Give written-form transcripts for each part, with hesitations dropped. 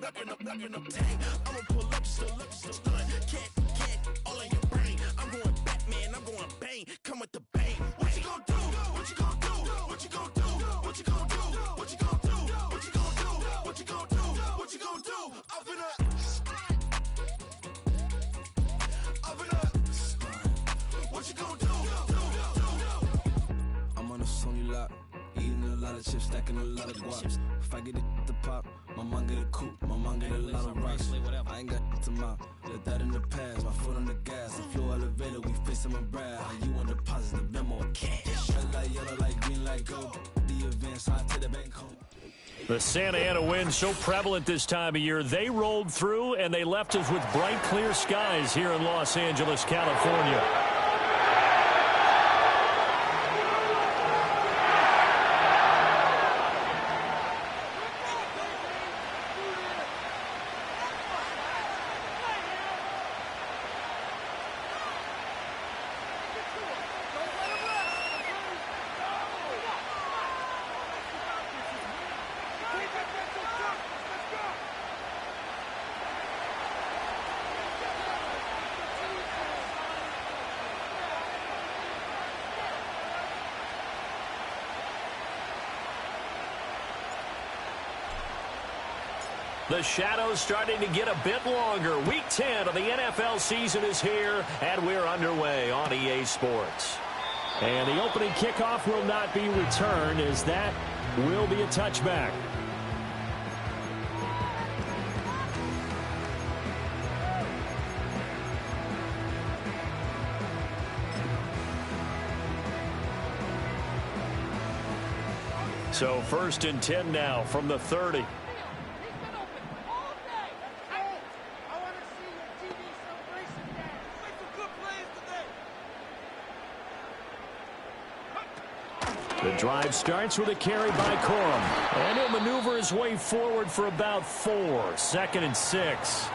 Dang, I'ma pull up just to look, just to stun. Can't, all in your brain. I'm going Batman, I'm going bang. Come with the bang. What you gonna do? What you gonna do? What you gonna do? What you gonna do? What you gonna do? What you gonna do? What you gonna do? What you gonna do? Up in up. Up in up. What you gonna do? I'm on a Sony lot, eating a lot of chips, stacking a lot of guaps. If I get it to pop, my mom get a coupe, my mom get a lot of rocks. I ain't got to mouth, let that in the past. My foot on the gas, the floor elevator, we face my brad. How you want deposit the memo of cash? Red light, yellow light, green light, gold. The event, so I take the bank home. The Santa Ana wind so prevalent this time of year, they rolled through and they left us with bright, clear skies here in Los Angeles, California. The shadows starting to get a bit longer. Week 10 of the NFL season is here, and we're underway on EA Sports. And the opening kickoff will not be returned, as that will be a touchback. So 1st and 10 now from the 30. The drive starts with a carry by Corum. And he'll maneuver his way forward for about 4. 2nd and 6.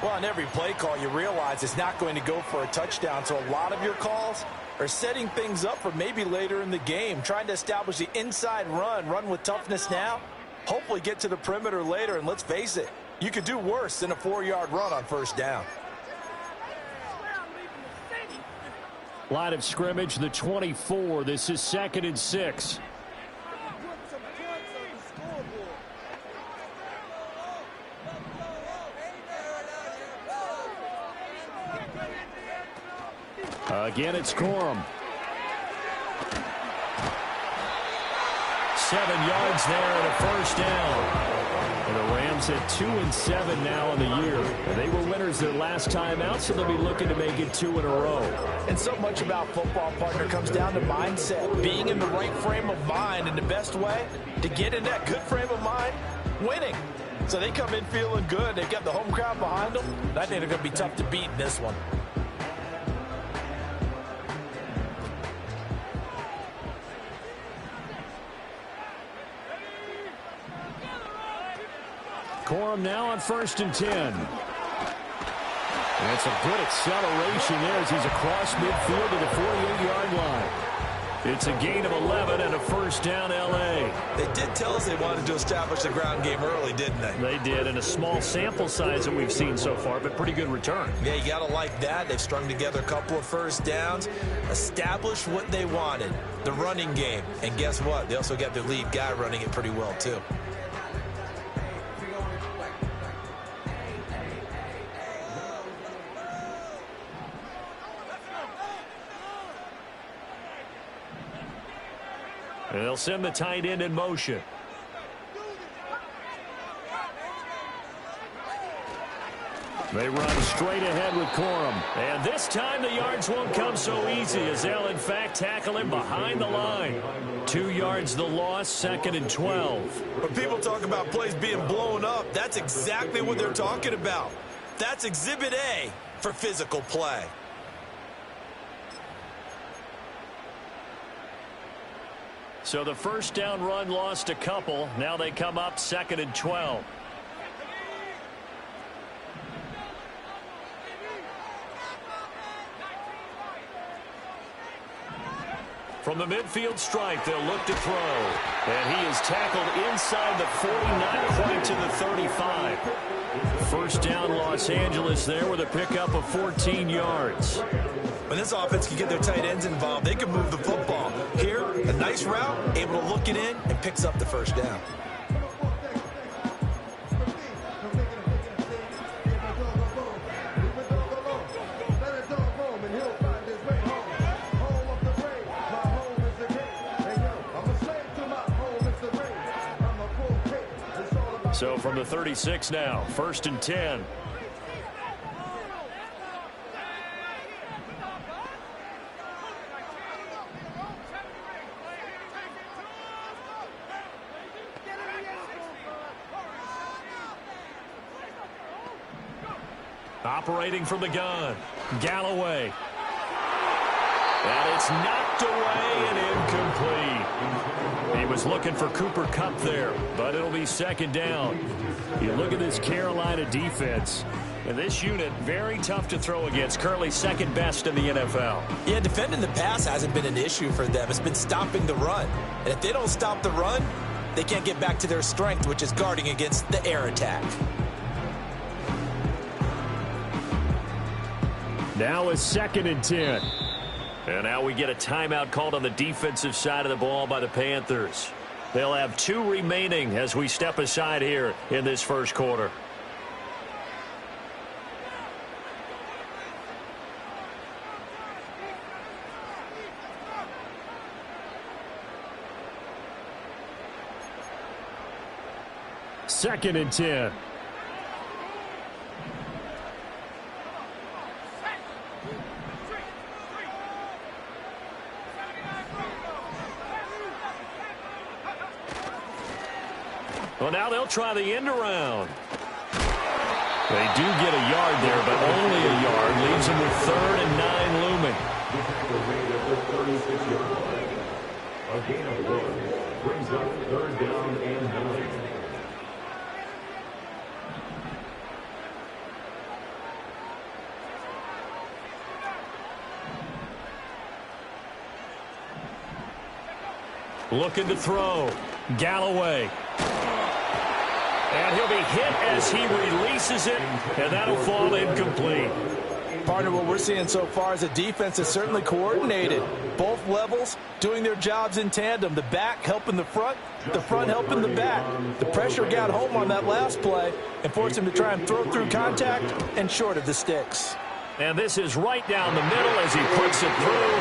Well, on every play call, you realize it's not going to go for a touchdown. So a lot of your calls are setting things up for maybe later in the game, trying to establish the inside run with toughness now, hopefully get to the perimeter later. And let's face it, you could do worse than a 4-yard run on 1st down. Line of scrimmage, the 24. This is 2nd and 6. Again, it's Corum. 7 yards there and a 1st down. And the Rams at 2-7 now in the year. And they were winners their last time out, so they'll be looking to make it 2 in a row. And so much about football, partner, comes down to mindset. Being in the right frame of mind, and the best way to get in that good frame of mind, winning. So they come in feeling good. They've got the home crowd behind them. And I think they're going to be tough to beat in this one. Corum now on 1st and 10. And it's a good acceleration there as he's across midfield to the 48-yard line. It's a gain of 11 and a 1st down, L.A. They did tell us they wanted to establish the ground game early, didn't they? They did, and a small sample size that we've seen so far, but pretty good return. Yeah, you got to like that. They've strung together a couple of 1st downs, established what they wanted, the running game. And guess what? They also got their lead guy running it pretty well, too. They'll send the tight end in motion. They run straight ahead with Corum. And this time the yards won't come so easy as they'll, in fact, tackle him behind the line. 2 yards the loss, 2nd and 12. When people talk about plays being blown up, that's exactly what they're talking about. That's Exhibit A for physical play. So the 1st down run lost a couple. Now they come up 2nd and 12. From the midfield stripe, they'll look to throw. And he is tackled inside the 40, not quite to the 35. First down, Los Angeles there with a pickup of 14 yards. When this offense can get their tight ends involved, they can move the football. Here, a nice route, able to look it in, and picks up the first down. So from the 36 now, 1st and 10. Operating from the gun, Galloway. And it's knocked away and incomplete. He was looking for Cooper Kupp there, but it'll be 2nd down. You look at this Carolina defense, and this unit, very tough to throw against, currently 2nd best in the NFL. Yeah, defending the pass hasn't been an issue for them. It's been stopping the run. And if they don't stop the run, they can't get back to their strength, which is guarding against the air attack. Now it's 2nd and 10. And now we get a timeout called on the defensive side of the ball by the Panthers. They'll have 2 remaining as we step aside here in this first quarter. Second and 10. Well, now they'll try the end around. They do get a yard there, but only a yard. Leaves them with 3rd and 9 looming. A gain of 1 brings up 3rd down and 9. Looking to throw. Galloway. And he'll be hit as he releases it, and that'll fall incomplete. Partner, what we're seeing so far is a defense that's certainly coordinated. Both levels doing their jobs in tandem. The back helping the front helping the back. The pressure got home on that last play and forced him to try and throw through contact and short of the sticks. And this is right down the middle as he puts it through.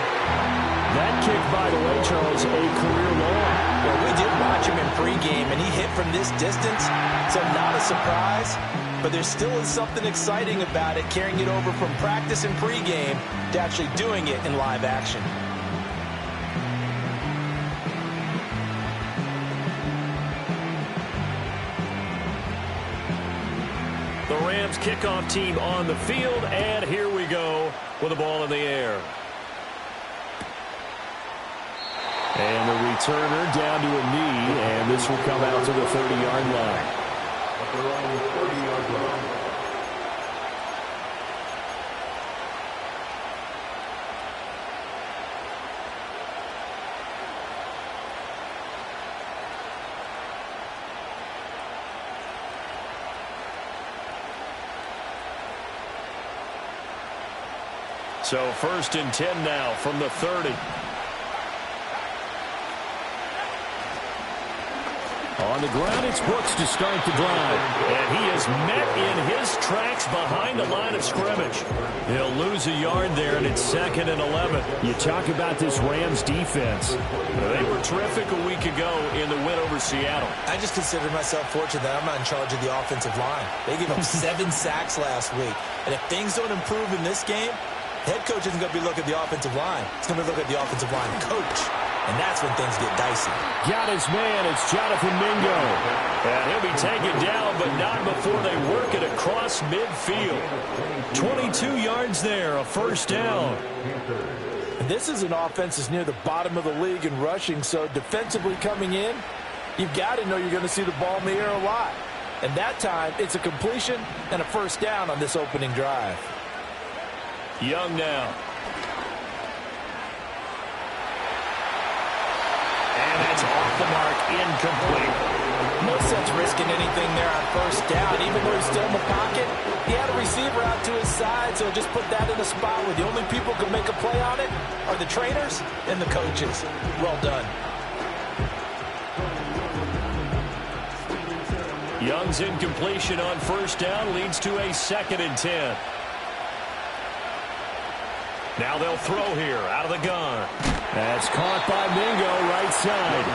That kick, by the way, Charles, a career long. Well, we did watch him in pregame, and he hit from this distance, so not a surprise. But there still is something exciting about it, carrying it over from practice and pregame to actually doing it in live action. The Rams kickoff team on the field, and here we go with the ball in the air. And the returner down to a knee, and this will come out to the 30-yard line. Around the 30-yard line. So 1st and 10 now from the 30. On the ground, it's Brooks to start the drive. And he is met in his tracks behind the line of scrimmage. He'll lose a yard there, and it's 2nd and 11. You talk about this Rams defense. They were terrific a week ago in the win over Seattle. I just consider myself fortunate that I'm not in charge of the offensive line. They gave up 7 sacks last week. And if things don't improve in this game, head coach isn't going to be looking at the offensive line. He's going to be looking at the offensive line coach. And that's when things get dicey. Got his man. It's Jonathan Mingo. And he'll be taken down, but not before they work it across midfield. 22 yards there, a 1st down. And this is an offense that's near the bottom of the league in rushing, so defensively coming in, you've got to know you're going to see the ball in the air a lot. And that time, it's a completion and a 1st down on this opening drive. Young now. And that's off the mark, incomplete. no sense risking anything there on first down. Even though he's still in the pocket, he had a receiver out to his side, so just put that in a spot where the only people who can make a play on it are the trainers and the coaches. Well done. Young's incompletion on first down leads to a 2nd and 10. Now they'll throw here out of the gun. That's caught by Mingo, right side.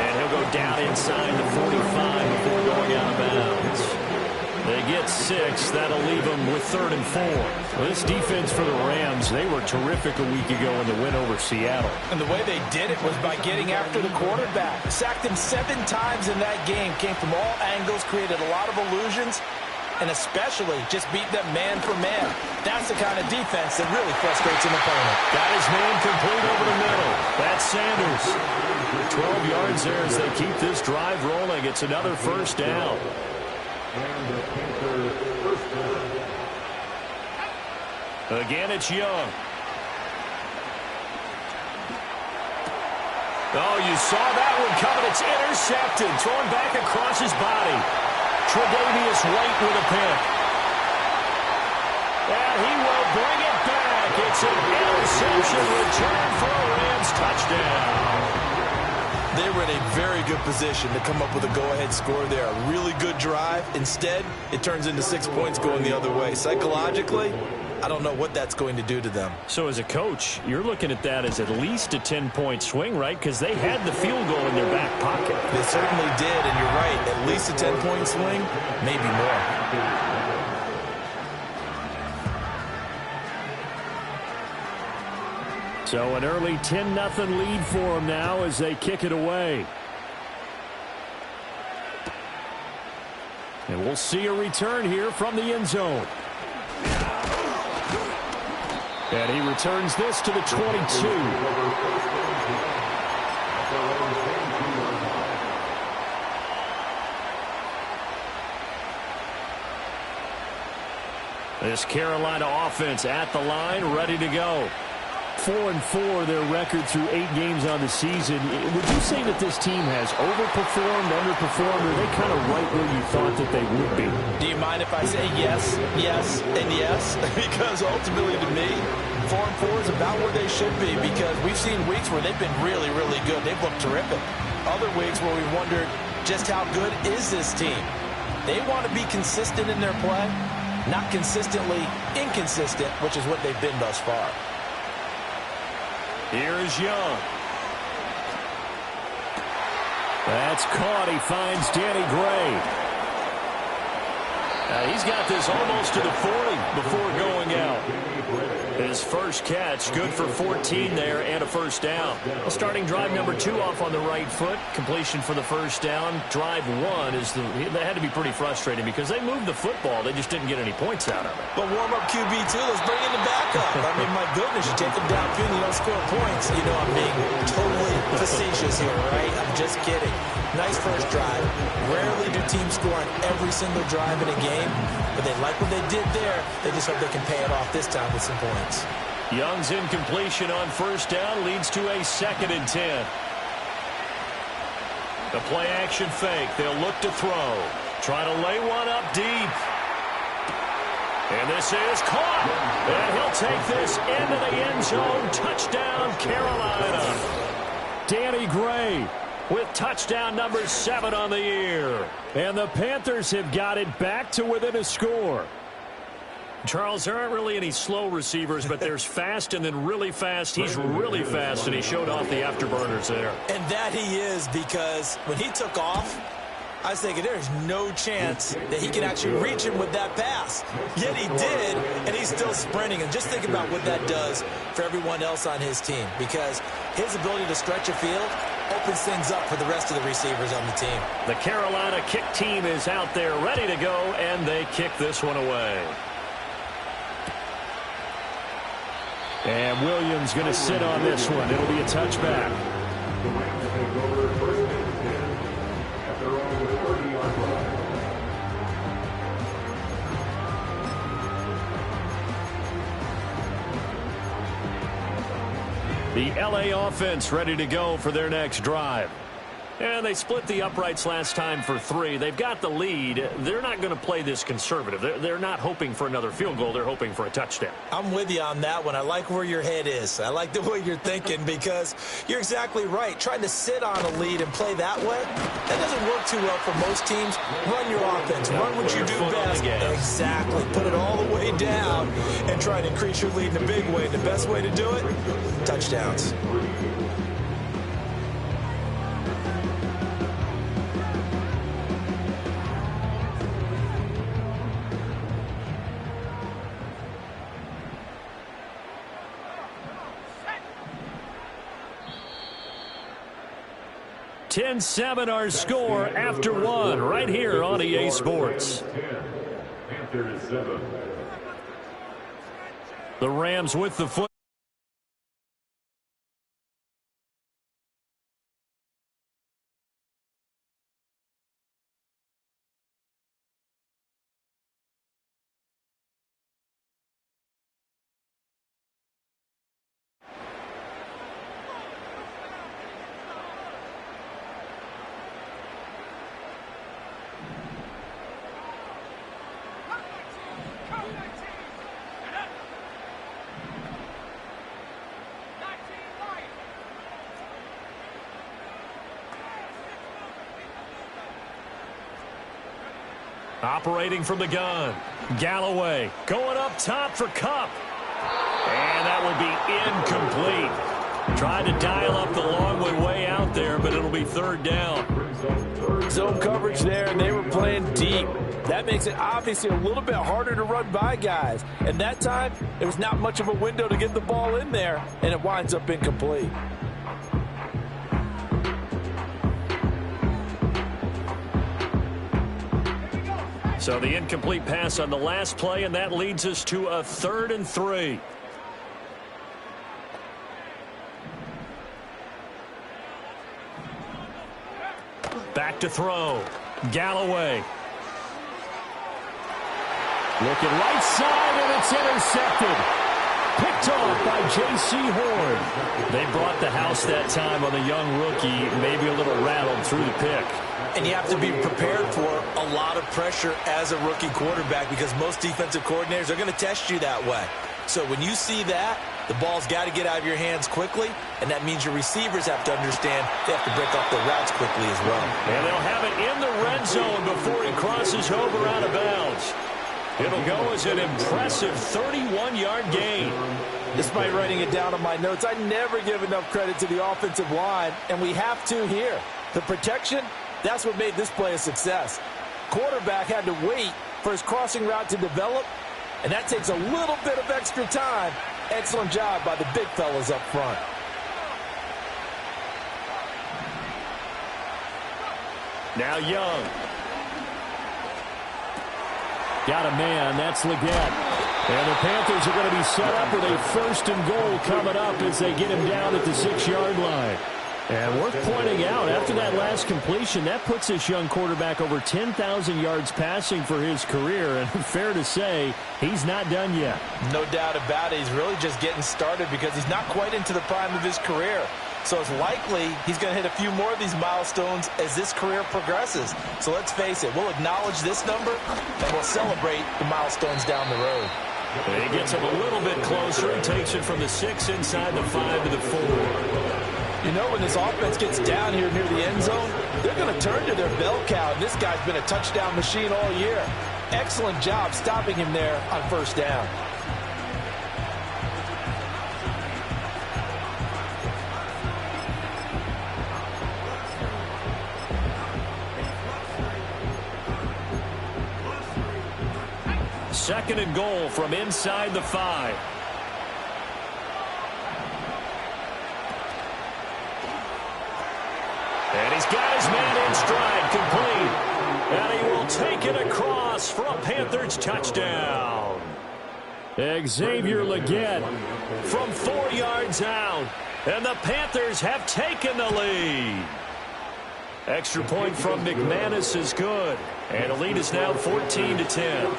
And he'll go down inside the 45 before going out of bounds. They get 6. That'll leave them with 3rd and 4. Well, this defense for the Rams, they were terrific a week ago in the win over Seattle. And the way they did it was by getting after the quarterback. Sacked him 7 times in that game. Came from all angles, created a lot of illusions, and especially just beat them man for man. That's the kind of defense that really frustrates an opponent. Got his man complete over the middle. That's Sanders. 12 yards there as they keep this drive rolling. It's another first down. Again, it's Young. Oh, you saw that one coming. It's intercepted. Thrown back across his body. Tre'Davious White with a pick. And he will bring it back. It's an interception return for a Rams touchdown. They were in a very good position to come up with a go-ahead score there. A really good drive. Instead, it turns into 6 points going the other way. Psychologically, I don't know what that's going to do to them. So as a coach, you're looking at that as at least a 10-point swing, right? Because they had the field goal in their back pocket. They certainly did, and you're right. At least a 10-point swing, maybe more. So an early 10-0 lead for them now as they kick it away. And we'll see a return here from the end zone. And he returns this to the 22. This Carolina offense at the line, ready to go. 4-4 their record through 8 games on the season. Would you say that this team has overperformed, underperformed, or are they kind of right where you thought that they would be? Do you mind if I say yes, yes, and yes? Because ultimately to me, 4-4 is about where they should be, because we've seen weeks where they've been really, really good. They've looked terrific. Other weeks where we wondered just how good is this team. They want to be consistent in their play, not consistently inconsistent, which is what they've been thus far. Here's Young. That's caught. He finds Danny Gray. He's got this almost to the 40 before going out. His first catch, good for 14 there and a first down. Well, starting drive number 2 off on the right foot. Completion for the first down. Drive 1 is that had to be pretty frustrating because they moved the football. They just didn't get any points out of it. But warm-up QB2, let's bring in the backup. I mean, my goodness, you take them downfield and you don't score points. You know I'm being totally facetious here, right? I'm just kidding. Nice first drive. Rarely do teams score on every single drive in a game, but they like what they did there. They just hope they can pay it off this time with some points. Young's incompletion on first down leads to a 2nd and 10. The play action fake. They'll look to throw. Try to lay one up deep. And this is caught. And he'll take this into the end zone. Touchdown, Carolina. Danny Gray with touchdown number 7 on the year. And the Panthers have got it back to within a score. Charles, there aren't really any slow receivers, but there's fast and then really fast. He's really fast, and he showed off the afterburners there. And that he is, because when he took off, I was thinking there's no chance that he can actually reach him with that pass. Yet he did, and he's still sprinting. And just think about what that does for everyone else on his team, because his ability to stretch a field opens things up for the rest of the receivers on the team. The Carolina kick team is out there ready to go, and they kick this one away. And Williams going to sit on this one. It'll be a touchback. The Rams take over first and 10 at their own 30-yard line. The LA offense ready to go for their next drive. And they split the uprights last time for 3. They've got the lead. They're not going to play this conservative. They're not hoping for another field goal. They're hoping for a touchdown. I'm with you on that one. I like where your head is. I like the way you're thinking because you're exactly right. Trying to sit on a lead and play that way, that doesn't work too well for most teams. Run your offense. Run what you do best. Exactly. Put it all the way down and try to increase your lead in a big way. And the best way to do it, touchdowns. (10-7) our score after 1 right here on EA Sports. Panthers 7. The Rams with the foot. Operating from the gun. Galloway going up top for Kupp. And that will be incomplete. Tried to dial up the long way out there, but it'll be 3rd down. Zone coverage there, and they were playing deep. That makes it obviously a little bit harder to run by guys. And that time, there was not much of a window to get the ball in there, and it winds up incomplete. So the incomplete pass on the last play, and that leads us to a 3rd and 3. Back to throw. Galloway. Looking right side, and it's intercepted. Picked off by J.C. Horn. They brought the house that time on the young rookie, maybe a little rattled through the pick. And you have to be prepared for a lot of pressure as a rookie quarterback because most defensive coordinators are going to test you that way. So when you see that, the ball's got to get out of your hands quickly, and that means your receivers have to understand they have to break off their routes quickly as well. And they'll have it in the red zone before he crosses over out of bounds. It'll go as an impressive 31-yard gain. Despite writing it down on my notes, I never give enough credit to the offensive line, and we have to here. The protection, that's what made this play a success. Quarterback had to wait for his crossing route to develop, and that takes a little bit of extra time. Excellent job by the big fellas up front. Now Young. Got a man, that's Leggett. And the Panthers are going to be set up with a 1st and goal coming up as they get him down at the 6-yard line. And worth pointing out, after that last completion, that puts this young quarterback over 10,000 yards passing for his career. And fair to say, he's not done yet. No doubt about it. He's really just getting started because he's not quite into the prime of his career. So it's likely he's going to hit a few more of these milestones as this career progresses. So let's face it, we'll acknowledge this number and we'll celebrate the milestones down the road. And he gets him a little bit closer. He takes it from the 6 inside the 5 to the 4. You know, when this offense gets down here near the end zone, they're going to turn to their bell cow, and this guy's been a touchdown machine all year. Excellent job stopping him there on 1st down. Second and goal from inside the 5. And he's got his man in stride, complete. And he will take it across for a Panthers touchdown. Xavier Leggett from 4 yards out. And the Panthers have taken the lead. Extra point from McManus is good. And the lead is now 14-10.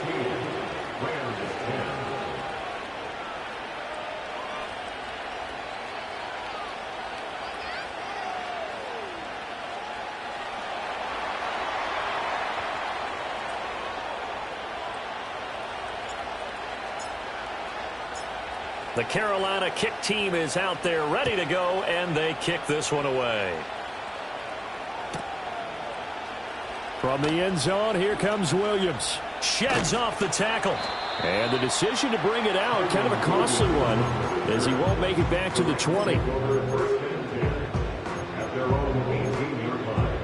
The Carolina kick team is out there ready to go, and they kick this one away. From the end zone, here comes Williams. Sheds off the tackle. And the decision to bring it out, kind of a costly one, as he won't make it back to the 20. At their own 18-yard line.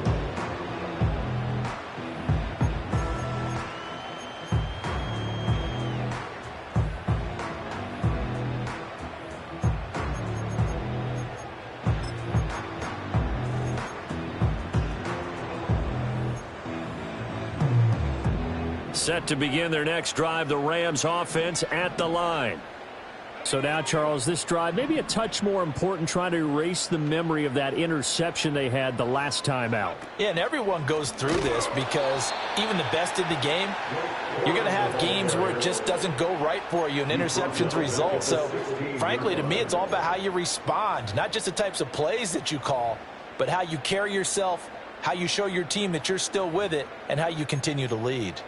Set to begin their next drive, the Rams offense at the line. So now, Charles, this drive maybe a touch more important, trying to erase the memory of that interception they had the last time out. Yeah, and everyone goes through this because even the best in the game, you're going to have games where it just doesn't go right for you and interceptions result. So, frankly, to me, it's all about how you respond, not just the types of plays that you call, but how you carry yourself, how you show your team that you're still with it, and how you continue to lead.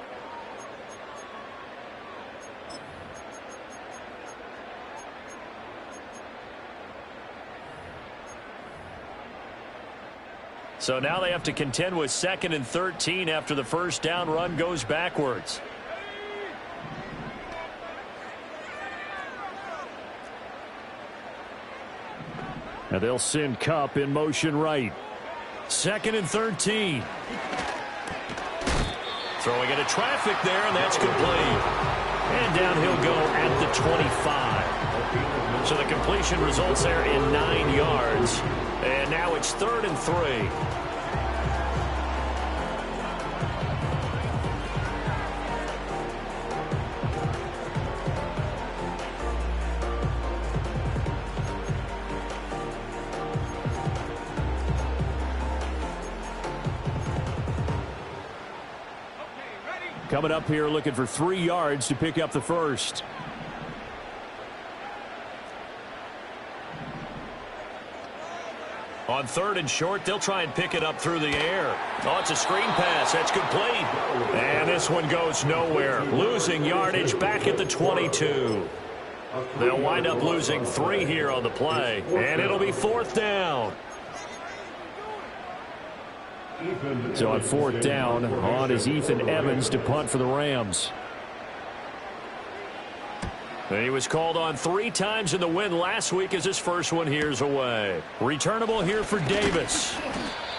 So now they have to contend with 2nd and 13 after the first down run goes backwards. Now they'll send Kupp in motion right. 2nd and 13. Throwing into traffic there, and that's complete. And down he'll go at the 25. So the completion results there in 9 yards. And now it's 3rd and 3. Coming up here looking for 3 yards to pick up the first. On 3rd and short, they'll try and pick it up through the air. Oh, it's a screen pass. That's complete. And this one goes nowhere. Losing yardage back at the 22. They'll wind up losing 3 here on the play. And it'll be 4th down. So on 4th down, on is Ethan Evans to punt for the Rams. He was called on 3 times in the win last week as his first one here's away. Returnable here for Davis.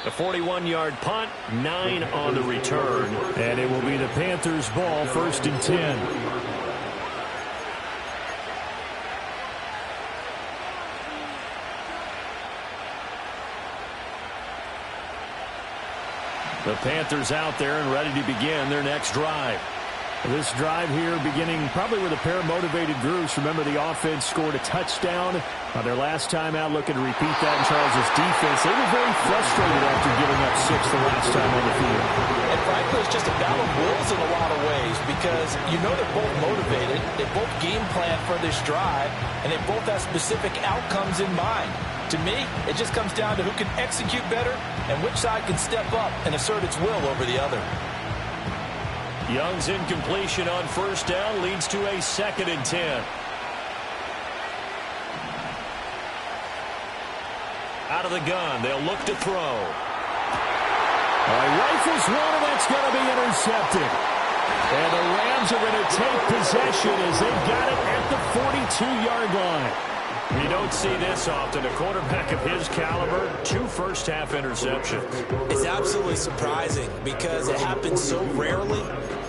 The 41-yard punt, 9 on the return. And it will be the Panthers' ball, 1st and 10. The Panthers out there and ready to begin their next drive. This drive here beginning probably with a pair of motivated groups. Remember, the offense scored a touchdown on their last time out, looking to repeat that in Charles' defense. They were very frustrated after giving up 6 the last time on the field. And frankly, it's just a battle of wills in a lot of ways because you know they're both motivated. They both game plan for this drive, and they both have specific outcomes in mind. To me, it just comes down to who can execute better and which side can step up and assert its will over the other. Young's incompletion on 1st down leads to a 2nd and 10. Out of the gun, they'll look to throw. He rifles one, and that's going to be intercepted. And the Rams are going to take possession as they've got it at the 42-yard line. You don't see this often. A quarterback of his caliber, 2 first-half interceptions. It's absolutely surprising because it happens so rarely.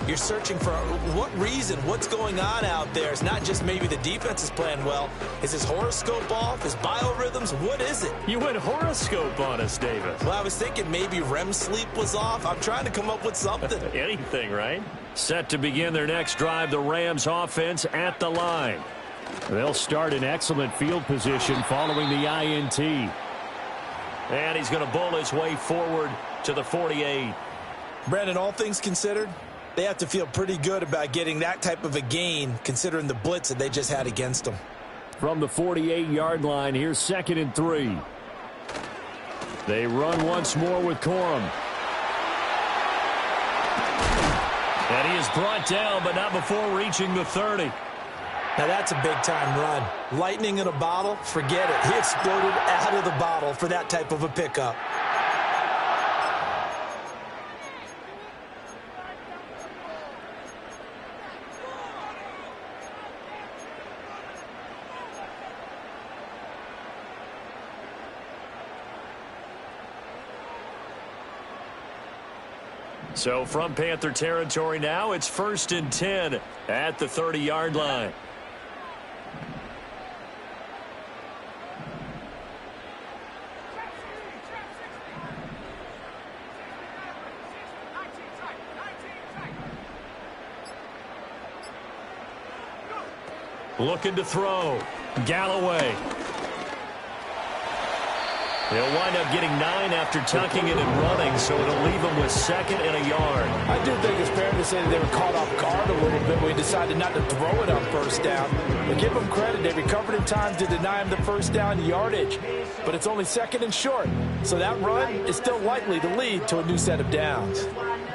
You're searching for what reason, what's going on out there. It's not just maybe the defense is playing well. Is his horoscope off? His biorhythms? What is it? You went horoscope on us, Davis. Well, I was thinking maybe REM sleep was off. I'm trying to come up with something. Anything, right? Set to begin their next drive, the Rams offense at the line. They'll start in excellent field position following the INT. And he's going to bowl his way forward to the 48. Brandon, all things considered, they have to feel pretty good about getting that type of a gain considering the blitz that they just had against them. From the 48-yard line, here's 2nd and 3. They run once more with Corum. And he is brought down, but not before reaching the 30. Now that's a big-time run. Lightning in a bottle, forget it. He exploded out of the bottle for that type of a pickup. So from Panther territory now, it's 1st and 10 at the 30-yard line. Looking to throw. Galloway. He'll wind up getting 9 after tucking it and running, so it'll leave him with 2nd and a yard. I do think it's fair to say that they were caught off guard a little bit when we decided not to throw it on 1st down. But give them credit. They recovered in time to deny him the 1st down yardage. But it's only 2nd and short. So that run is still likely to lead to a new set of downs.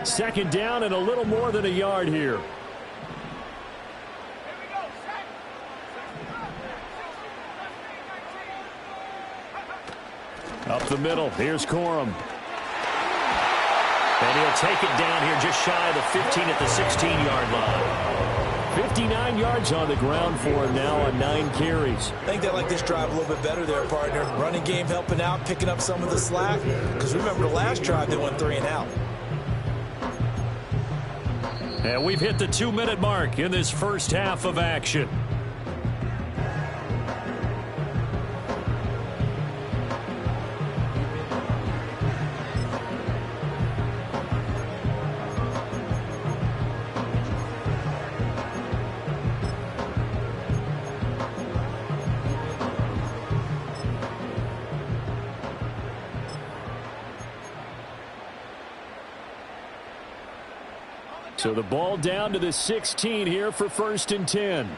2nd down and a little more than a yard here. Up the middle, here's Corum. And he'll take it down here just shy of the 15 at the 16-yard line. 59 yards on the ground for him now on 9 carries. I think they like this drive a little bit better there, partner. Running game helping out, picking up some of the slack. Because remember the last drive, they went 3 and out. And we've hit the 2-minute mark in this first half of action. So the ball down to the 16 here for 1st and 10.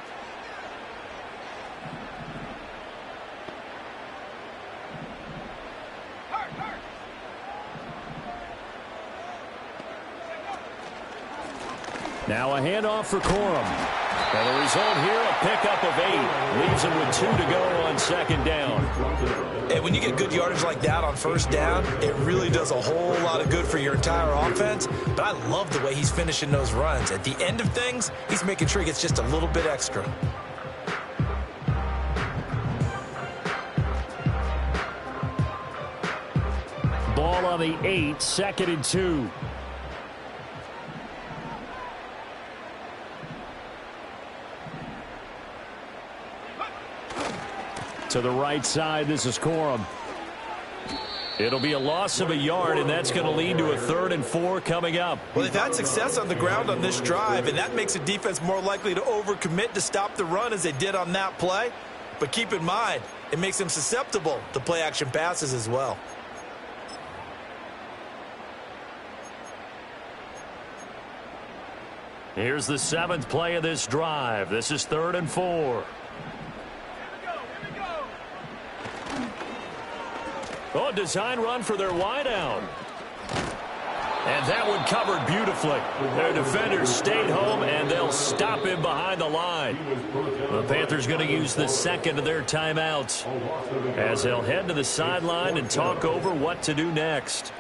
Now a handoff for Corum. And the result here, a pickup of 8. Leaves him with 2 to go on 2nd down. And when you get good yardage like that on 1st down, it really does a whole lot of good for your entire offense. But I love the way he's finishing those runs. At the end of things, he's making sure he gets just a little bit extra. Ball on the 8, 2nd and 2. To the right side, this is Corum. It'll be a loss of a yard, and that's going to lead to a 3rd and 4 coming up. Well, they've had success on the ground on this drive, and that makes the defense more likely to overcommit to stop the run as they did on that play. But keep in mind, it makes them susceptible to play-action passes as well. Here's the 7th play of this drive. This is 3rd and 4. Oh, design run for their wideout. And that one covered beautifully. Their defenders stayed home, and they'll stop him behind the line. The Panthers going to use the 2nd of their timeouts as they'll head to the sideline and talk over what to do next.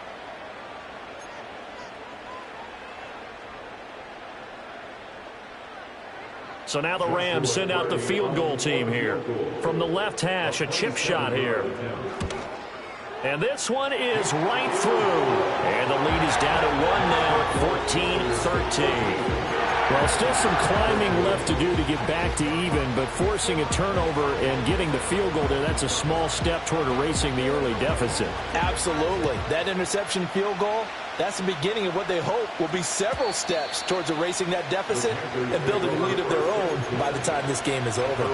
So now the Rams send out the field goal team here. From the left hash, a chip shot here. And this one is right through. And the lead is down to 1 now at 14-13. Well, still some climbing left to do to get back to even, but forcing a turnover and getting the field goal there, that's a small step toward erasing the early deficit. Absolutely. That interception field goal, that's the beginning of what they hope will be several steps towards erasing that deficit and building a lead of their own by the time this game is over.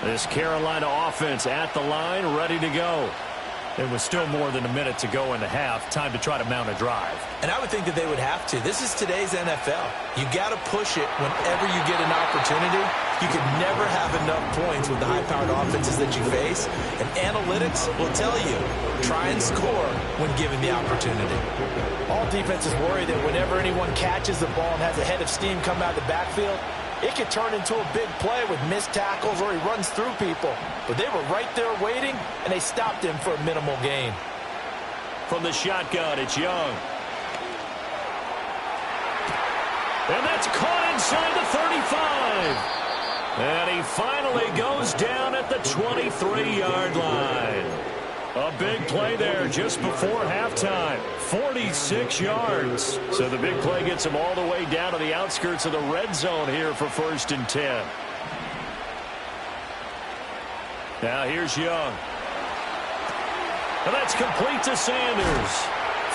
This Carolina offense at the line, ready to go. It was still more than a minute to go in the half. Time to try to mount a drive. And I would think that they would have to. This is today's NFL. You got to push it whenever you get an opportunity. You can never have enough points with the high-powered offenses that you face. And analytics will tell you, try and score when given the opportunity. All defenses worry that whenever anyone catches the ball and has a head of steam come out of the backfield, it could turn into a big play with missed tackles or he runs through people. But they were right there waiting, and they stopped him for a minimal gain. From the shotgun, it's Young. And that's caught inside the 35. And he finally goes down at the 23-yard line. A big play there just before halftime. 46 yards. So the big play gets him all the way down to the outskirts of the red zone here for 1st and 10. Now here's Young. And that's complete to Sanders.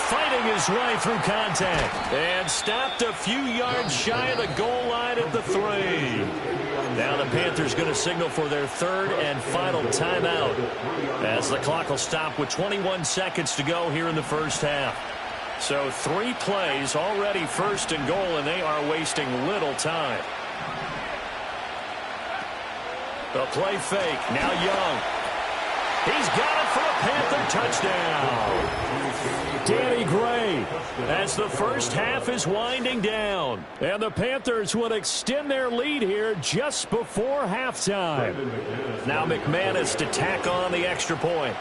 Fighting his way through contact. And stopped a few yards shy of the goal line at the 3. Now the Panthers going to signal for their 3rd and final timeout as the clock will stop with 21 seconds to go here in the first half. So 3 plays already 1st and goal, and they are wasting little time. The play fake. Now Young. He's got it for a Panther touchdown. Danny Gray as the first half is winding down. And the Panthers will extend their lead here just before halftime. Now McManus to tack on the extra point.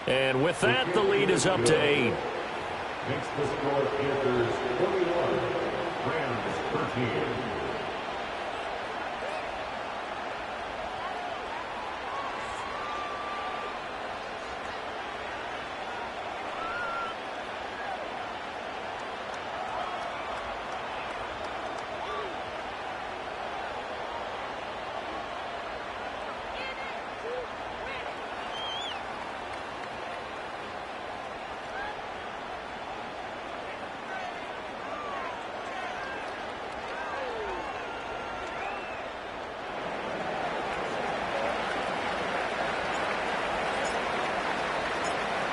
And with that, the lead is up to 8. Makes the score Panthers 41, Rams 13.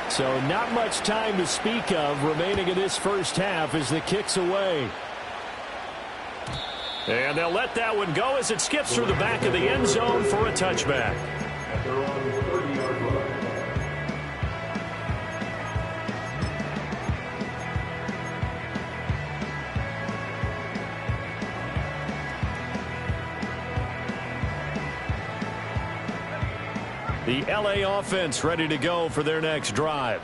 So not much time to speak of remaining in this first half as the kick's away. And they'll let that one go as it skips through the back of the end zone for a touchback. At their own 30-yard line. The LA offense ready to go for their next drive.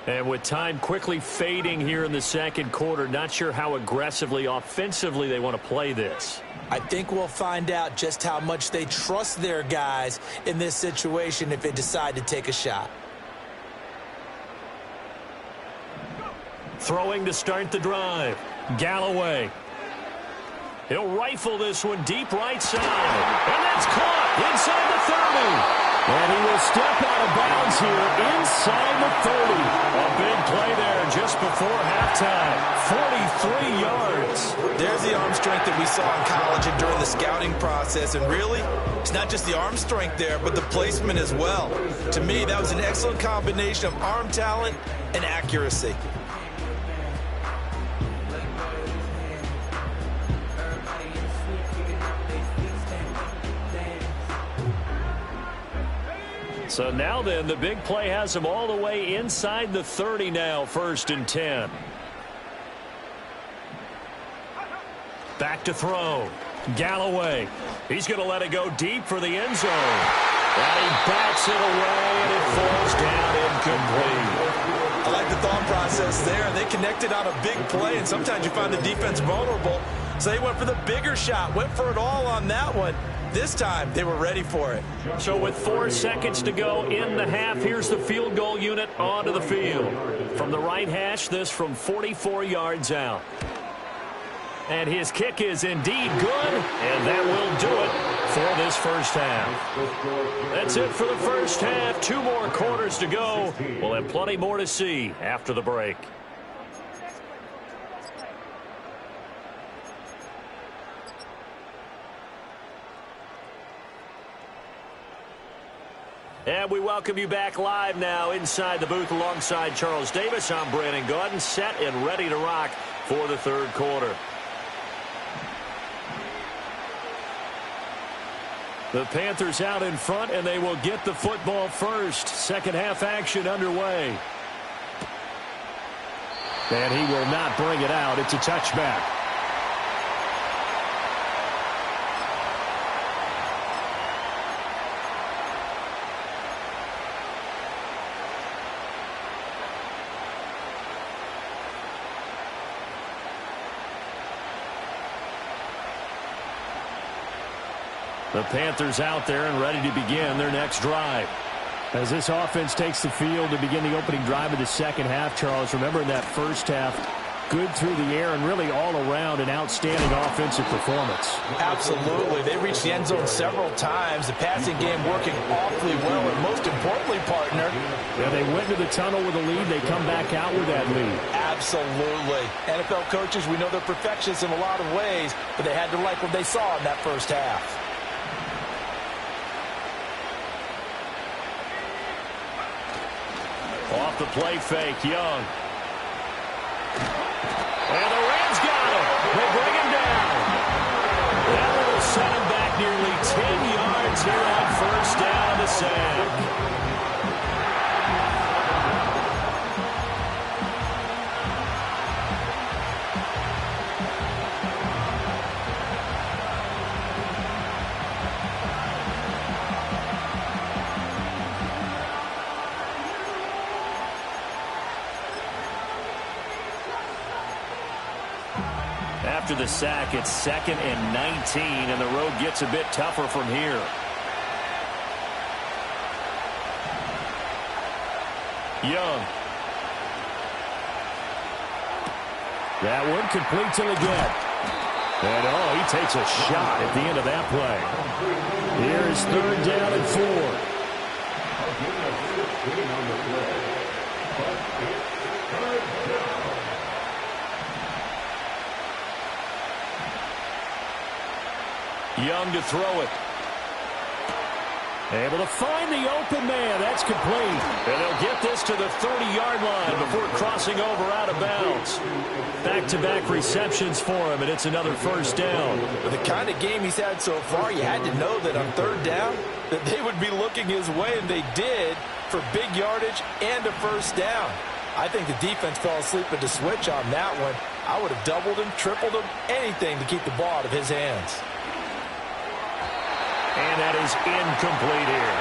And with time quickly fading here in the second quarter, not sure how aggressively, offensively they want to play this. I think we'll find out just how much they trust their guys in this situation if they decide to take a shot. Throwing to start the drive. Galloway. He'll rifle this one deep right side. And that's caught inside the 30. And he will step out of bounds here inside the 30. A big play there just before halftime. 43 yards. There's the arm strength that we saw in college and during the scouting process. And really, it's not just the arm strength there, but the placement as well. To me, that was an excellent combination of arm talent and accuracy. So now then, the big play has him all the way inside the 30 now, 1st and 10. Back to throw. Galloway. He's going to let it go deep for the end zone. And he bats it away, and it falls down incomplete. I like the thought process there. They connected on a big play, and sometimes you find the defense vulnerable. So they went for the bigger shot, went for it all on that one. This time, they were ready for it. So with 4 seconds to go in the half, here's the field goal unit onto the field. From the right hash, this from 44 yards out. And his kick is indeed good, and that will do it for this first half. That's it for the first half. 2 more quarters to go. We'll have plenty more to see after the break. And we welcome you back live now inside the booth alongside Charles Davis. I'm Brandon Gaudin, set and ready to rock for the third quarter. The Panthers out in front, and they will get the football first. Second half action underway. And he will not bring it out. It's a touchback. The Panthers out there and ready to begin their next drive. As this offense takes the field to begin the opening drive of the second half, Charles, remember in that first half, good through the air and really all around an outstanding offensive performance. Absolutely. They reached the end zone several times. The passing game working awfully well, and most importantly, partner. Yeah, they went to the tunnel with a lead. They come back out with that lead. Absolutely. NFL coaches, we know they're perfectionists in a lot of ways, but they had to like what they saw in that first half. Off the play fake, Young. And the Rams got him. They bring him down. That will set him back nearly 10 yards here on first down to sack. After the sack, it's 2nd and 19, and the road gets a bit tougher from here. Young. That one complete till again. And, he takes a shot at the end of that play. Here's 3rd down and 4. Young to throw it. Able to find the open man. That's complete. And they'll get this to the 30-yard line before crossing over out of bounds. Back-to-back receptions for him, and it's another first down. With the kind of game he's had so far, you had to know that on 3rd down that they would be looking his way, and they did, for big yardage and a first down. I think the defense fell asleep at the switch on that one. I would have doubled him, tripled him, anything to keep the ball out of his hands. And that is incomplete here.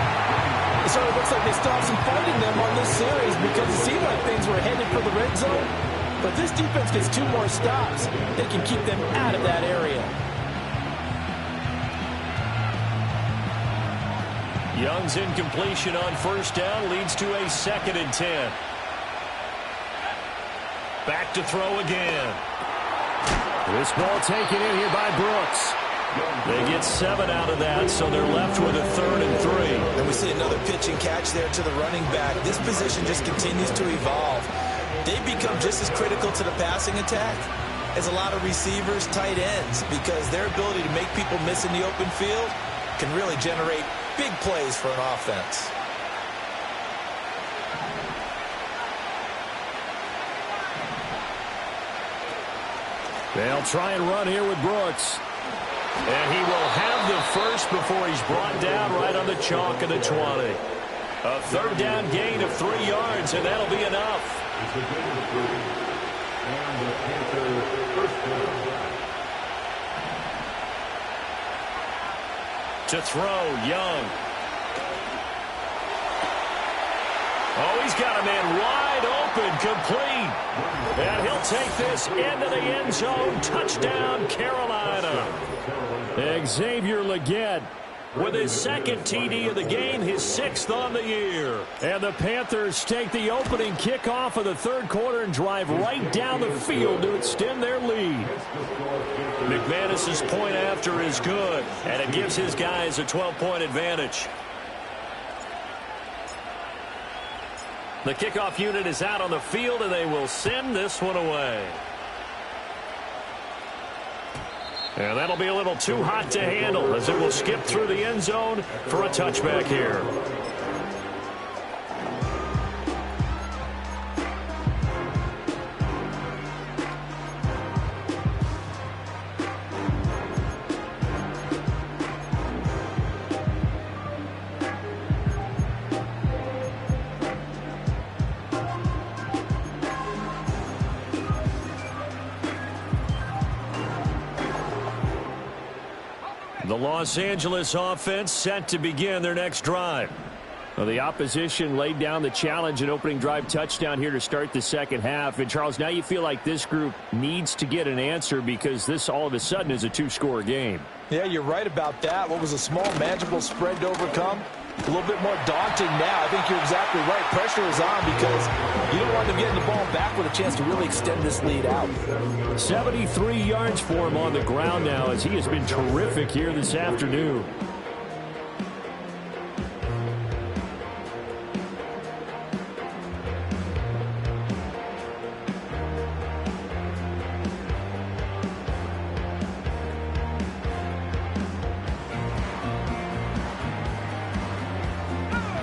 So it looks like they still have some fight in them on this series because it seemed like things were headed for the red zone. But this defense gets 2 more stops. They can keep them out of that area. Young's incompletion on first down leads to a 2nd and 10. Back to throw again. This ball taken in here by Brooks. They get 7 out of that, so they're left with a 3rd and 3. And we see another pitch and catch there to the running back. This position just continues to evolve. They become just as critical to the passing attack as a lot of receivers, tight ends, because their ability to make people miss in the open field can really generate big plays for an offense. They'll try and run here with Brooks. And he will have the first before he's brought down right on the chalk of the 20. A 3rd down gain of 3 yards, and that'll be enough. To throw, Young. Oh, he's got a man wide open, complete. And he'll take this into the end zone. Touchdown, Carolina. Xavier Legette with his 2nd TD of the game, his 6th on the year. And the Panthers take the opening kickoff of the 3rd quarter and drive right down the field to extend their lead. McManus's point after is good, and it gives his guys a 12-point advantage. The kickoff unit is out on the field, and they will send this one away. And that'll be a little too hot to handle as it will skip through the end zone for a touchback here. The Los Angeles offense set to begin their next drive. Well, the opposition laid down the challenge and opening drive touchdown here to start the second half. And, Charles, now you feel like this group needs to get an answer because this all of a sudden is a two-score game. Yeah, you're right about that. What was a small, manageable spread to overcome? A little bit more daunting now. I think you're exactly right. Pressure is on because you don't want them getting the ball back with a chance to really extend this lead out. 73 yards for him on the ground now as he has been terrific here this afternoon.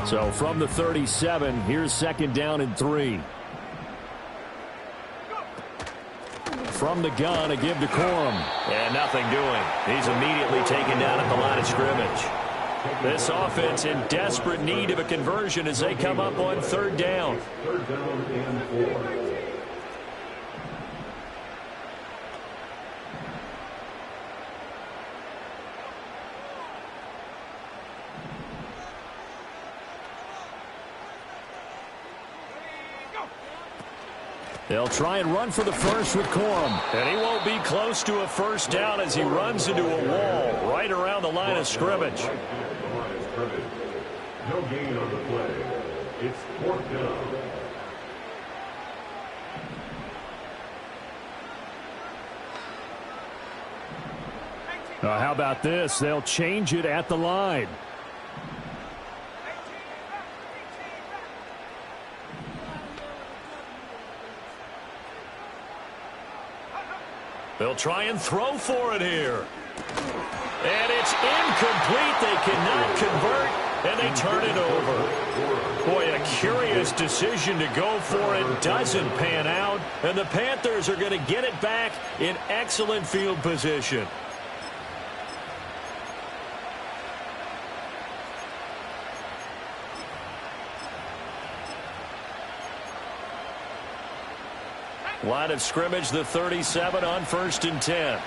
So from the 37, here's second down and 3. From the gun, a give to Corum. And nothing doing. He's immediately taken down at the line of scrimmage. This offense in desperate need of a conversion as they come up on third down. Third down and 4. They'll try and run for the first with Corum. And he won't be close to a first down as he runs into a wall right around the line of scrimmage. No gain on the play. It's fourth down. How about this? They'll change it at the line. They'll try and throw for it here. And it's incomplete. They cannot convert, and they turn it over. Boy, a curious decision to go for it. Doesn't pan out, and the Panthers are going to get it back in excellent field position. Line of scrimmage, the 37 on first and 10.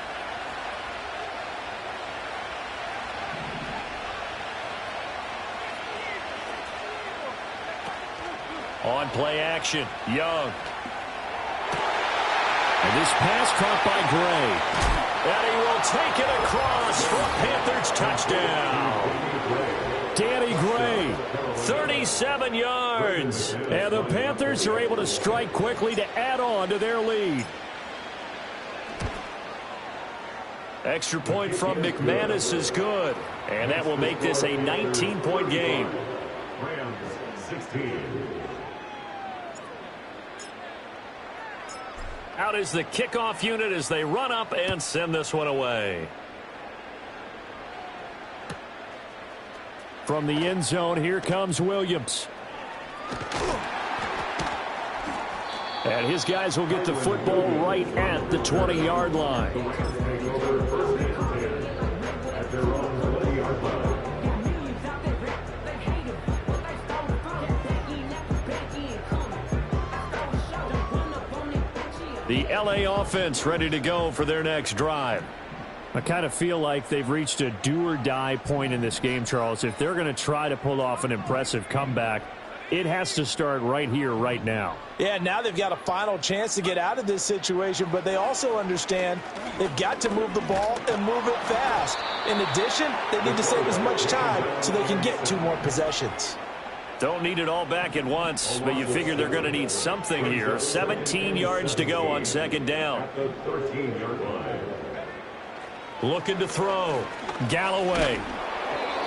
On play action, Young. And this pass caught by Gray. And he will take it across for a Panthers touchdown. Danny Gray. 37 yards. And the Panthers are able to strike quickly to add on to their lead. Extra point from McManus is good. And that will make this a 19-point game. Rams 16. Out is the kickoff unit as they run up and send this one away. From the end zone, here comes Williams. And his guys will get the football right at the 20-yard line. The LA offense ready to go for their next drive. I kind of feel like they've reached a do-or-die point in this game, Charles. If they're going to try to pull off an impressive comeback, it has to start right here, right now. Yeah, now they've got a final chance to get out of this situation, but they also understand they've got to move the ball and move it fast. In addition, they need to save as much time so they can get 2 more possessions. Don't need it all back at once, but you figure they're going to need something here. 17 yards to go on second down. Looking to throw. Galloway.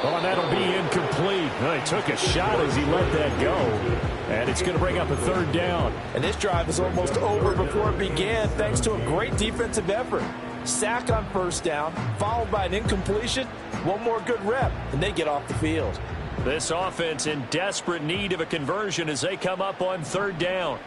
Oh, and that'll be incomplete. Well, he took a shot as he let that go. And it's going to bring up a third down. And this drive is almost over before it began thanks to a great defensive effort. Sack on first down, followed by an incompletion. One more good rep, and they get off the field. This offense in desperate need of a conversion as they come up on third down.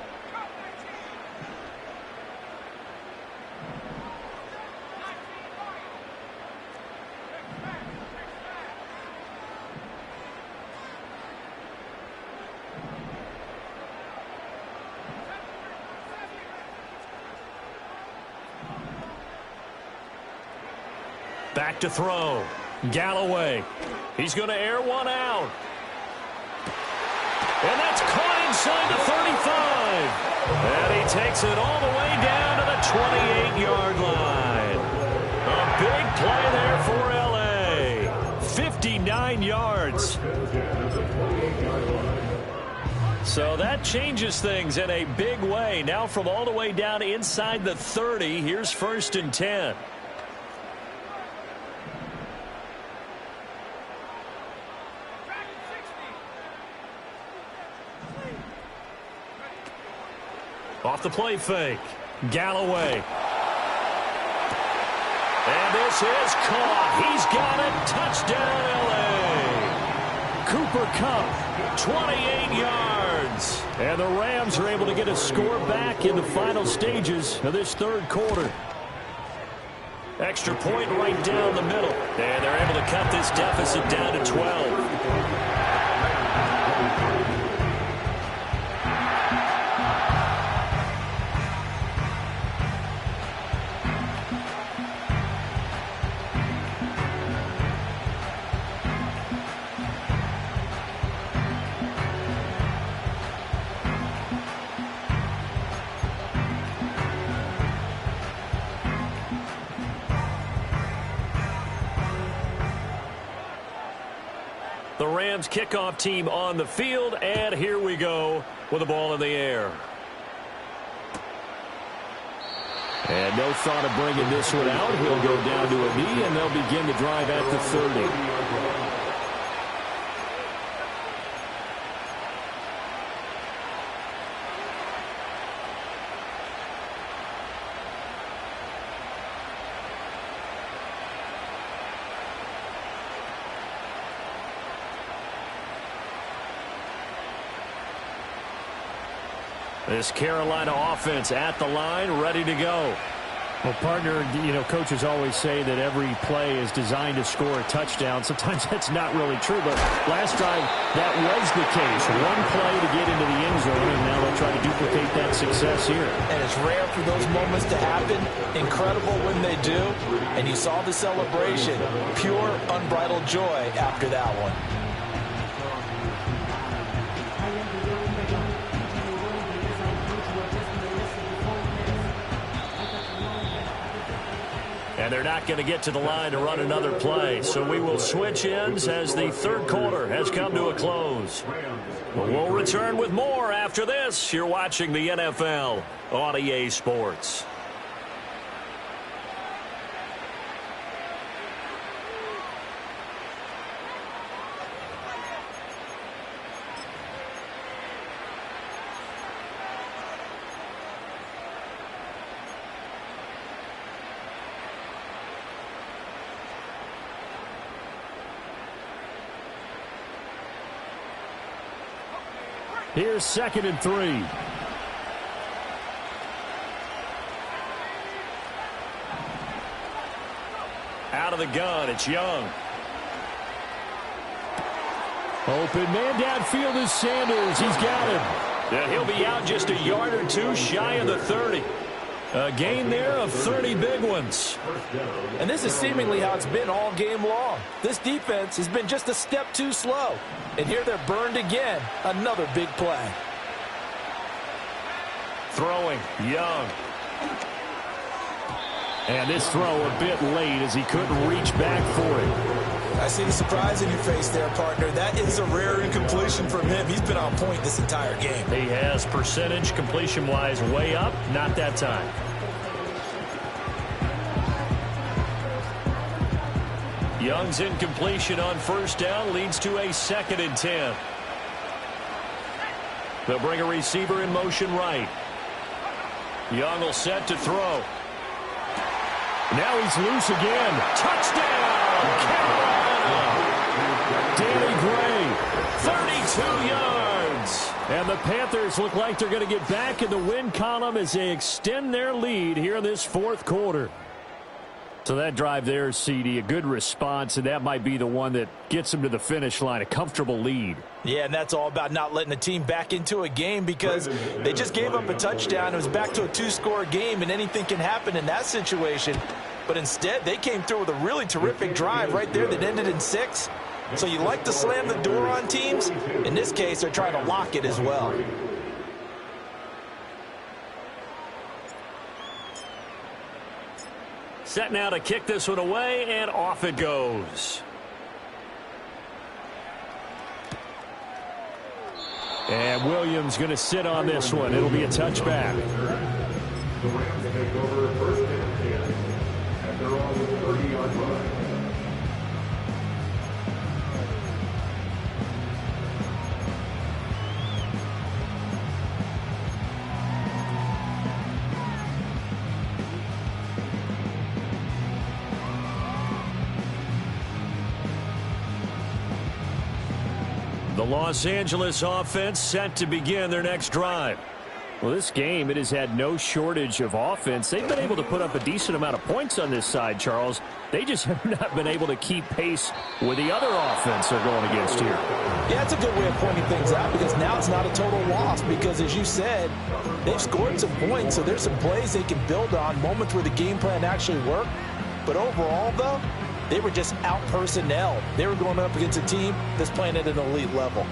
Back to throw. Galloway. He's going to air one out. And that's caught inside the 35. And he takes it all the way down to the 28-yard line. A big play there for L.A. 59 yards. So that changes things in a big way. Now from all the way down inside the 30, here's 1st and 10. Off the play fake. Galloway. And this is caught. He's got it. Touchdown, L.A. Cooper Kupp, 28 yards. And the Rams are able to get a score back in the final stages of this third quarter. Extra point right down the middle. And they're able to cut this deficit down to 12. The Rams kickoff team on the field, and here we go with the ball in the air. And no thought of bringing this one out. He'll go down to a knee, and they'll begin the drive at the 30. This Carolina offense at the line, ready to go. Well, partner, coaches always say that every play is designed to score a touchdown. Sometimes that's not really true, but last drive, that was the case. One play to get into the end zone, and now they'll try to duplicate that success here. And it's rare for those moments to happen. Incredible when they do. And you saw the celebration. Pure, unbridled joy after that one. And they're not going to get to the line to run another play. So we will switch ends as the third quarter has come to a close. But we'll return with more after this. You're watching the NFL on EA Sports. Here's 2nd and 3. Out of the gun, it's Young. Open man downfield is Sanders. He's got him. And he'll be out just a yard or two shy of the 30. A gain there of 30 big ones. And this is seemingly how it's been all game long. This defense has been just a step too slow. And here they're burned again. Another big play. Throwing, Young. And this throw a bit late as he couldn't reach back for it. I see the surprise in your face there, partner. That is a rare incompletion from him. He's been on point this entire game. He has percentage completion-wise way up. Not that time. Young's incompletion on first down leads to a 2nd and 10. They'll bring a receiver in motion right. Young will set to throw. Now he's loose again. Touchdown, Carolina! Danny Gray. 32 yards. And the Panthers look like they're going to get back in the win column as they extend their lead here in this fourth quarter. So that drive there, CD, a good response, and that might be the one that gets them to the finish line, a comfortable lead. Yeah, and that's all about not letting the team back into a game because they just gave up a touchdown. It was back to a two-score game, and anything can happen in that situation. but instead they came through with a really terrific drive right there that ended in 6. So you like to slam the door on teams. In this case, they're trying to lock it as well. Set now to kick this one away, and off it goes. And Williams going to sit on this one. It'll be a touchback. The Rams take over first and 10 at their own 30-yard line. The Los Angeles offense set to begin their next drive. Well, this game, it has had no shortage of offense. They've been able to put up a decent amount of points on this side, Charles. They just have not been able to keep pace with the other offense they're going against here. Yeah, it's a good way of pointing things out because now it's not a total loss because, as you said, they've scored some points, so there's some plays they can build on, moments where the game plan actually worked. But overall, though, they were just out-personnel. They were going up against a team that's playing at an elite level.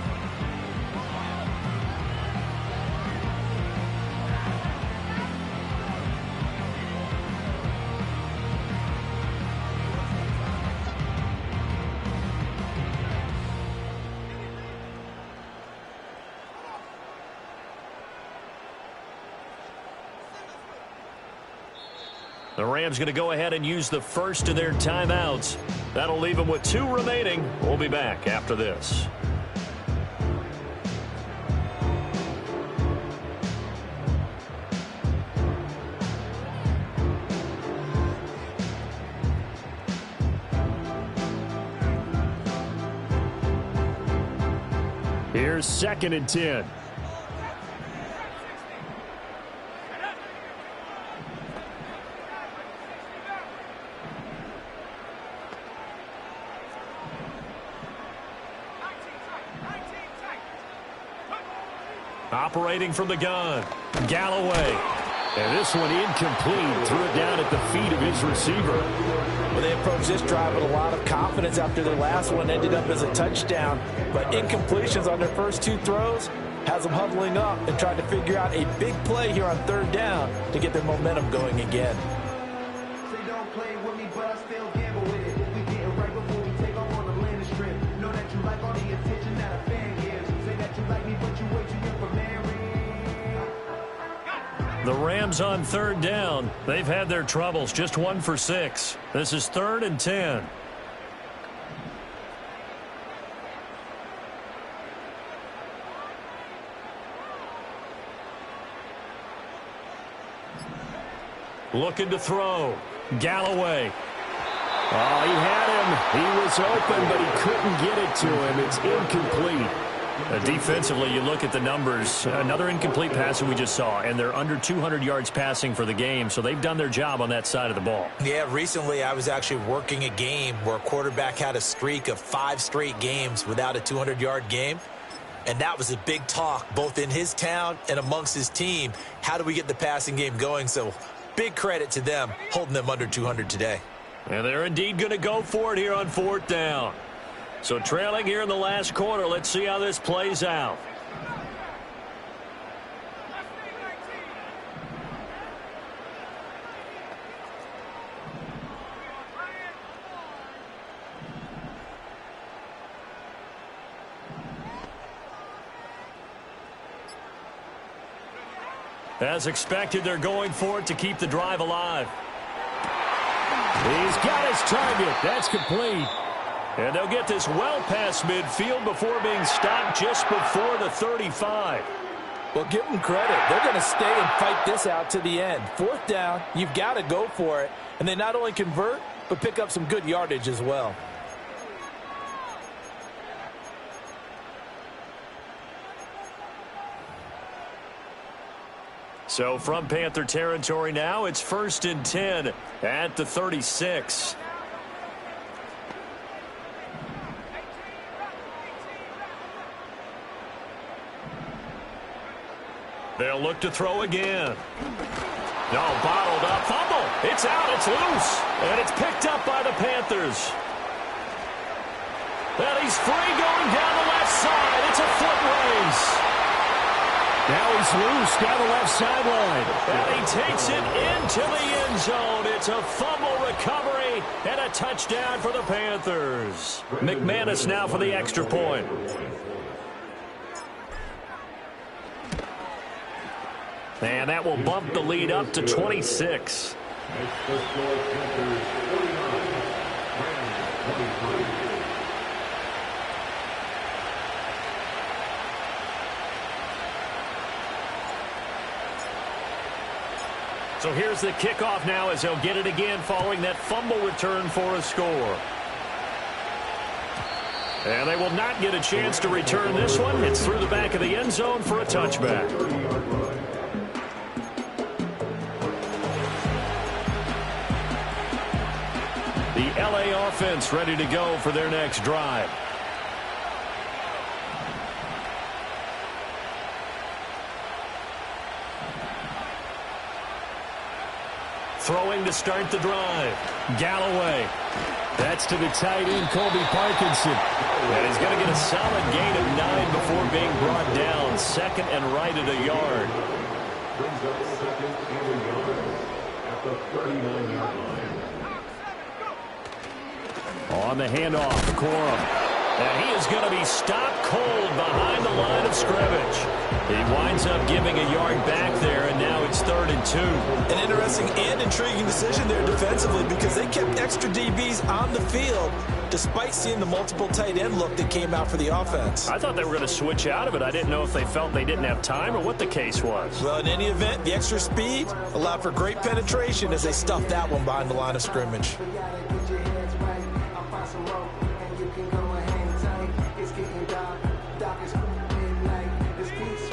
The Rams going to go ahead and use the first of their timeouts. That'll leave them with 2 remaining. We'll be back after this. Here's 2nd and 10. Operating from the gun, Galloway. And this one incomplete. Threw it down at the feet of his receiver. Well, they approached this drive with a lot of confidence after their last one ended up as a touchdown. But incompletions on their first 2 throws has them huddling up and trying to figure out a big play here on 3rd down to get their momentum going again. Say don't play with me, but I still gamble with it. We getting right before we take off on the landing strip. Know that you like all the attention that a fan gives. Say that you like me, but you way too young for marriage. The Rams on 3rd down. They've had their troubles, just 1 for 6. This is 3rd and 10. Looking to throw. Galloway. Oh, he had him. He was open, but he couldn't get it to him. It's incomplete. Defensively, you look at the numbers. Another incomplete pass that we just saw, and they're under 200 yards passing for the game, so they've done their job on that side of the ball. Yeah, recently I was actually working a game where a quarterback had a streak of 5 straight games without a 200-yard game. And that was a big talk, both in his town and amongst his team. How do we get the passing game going? So big credit to them, holding them under 200 today. And they're indeed going to go for it here on 4th down. So trailing here in the last quarter, let's see how this plays out. As expected, they're going for it to keep the drive alive. He's got his target. That's complete. And they'll get this well past midfield before being stopped just before the 35. Well, give them credit. They're going to stay and fight this out to the end. 4th down, you've got to go for it. And they not only convert, but pick up some good yardage as well. So from Panther territory now, it's 1st and 10 at the 36. They'll look to throw again. No, bottled up. Fumble. It's out. It's loose. And it's picked up by the Panthers. And he's free going down the left side. It's a foot race. Now he's loose down the left sideline. And he takes it into the end zone. It's a fumble recovery and a touchdown for the Panthers. McManus now for the extra point. And that will bump the lead up to 26. So here's the kickoff now as they'll get it again following that fumble return for a score. And they will not get a chance to return this one. It's through the back of the end zone for a touchback. The LA offense ready to go for their next drive. Throwing to start the drive. Galloway. That's to the tight end, Colby Parkinson. And he's going to get a solid gain of 9 before being brought down. Second and right at a yard. Brings up second and a yard at the 39-yard line. On the handoff, Corum. And he is going to be stopped cold behind the line of scrimmage. He winds up giving a yard back there, and now it's 3rd and 2. An interesting and intriguing decision there defensively because they kept extra DBs on the field despite seeing the multiple tight end look that came out for the offense. I thought they were going to switch out of it. I didn't know if they felt they didn't have time or what the case was. Well, in any event, the extra speed allowed for great penetration as they stuffed that one behind the line of scrimmage.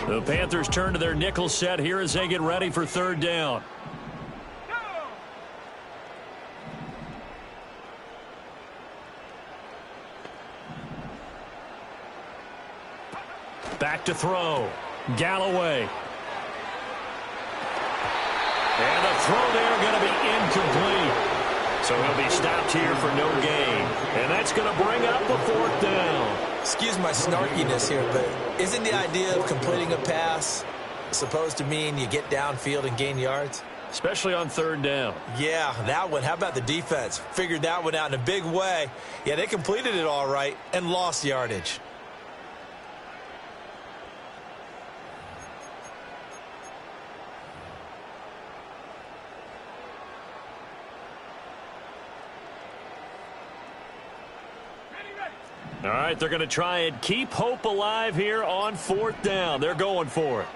The Panthers turn to their nickel set here as they get ready for 3rd down. Back to throw. Galloway. And the throw there going to be incomplete. So he'll be stopped here for no gain. And that's going to bring up a 4th down. Excuse my snarkiness here, but isn't the idea of completing a pass supposed to mean you get downfield and gain yards? Especially on 3rd down. Yeah, that one. How about the defense? Figured that one out in a big way. Yeah, they completed it all right and lost yardage. All right, they're going to try and keep hope alive here on 4th down. They're going for it.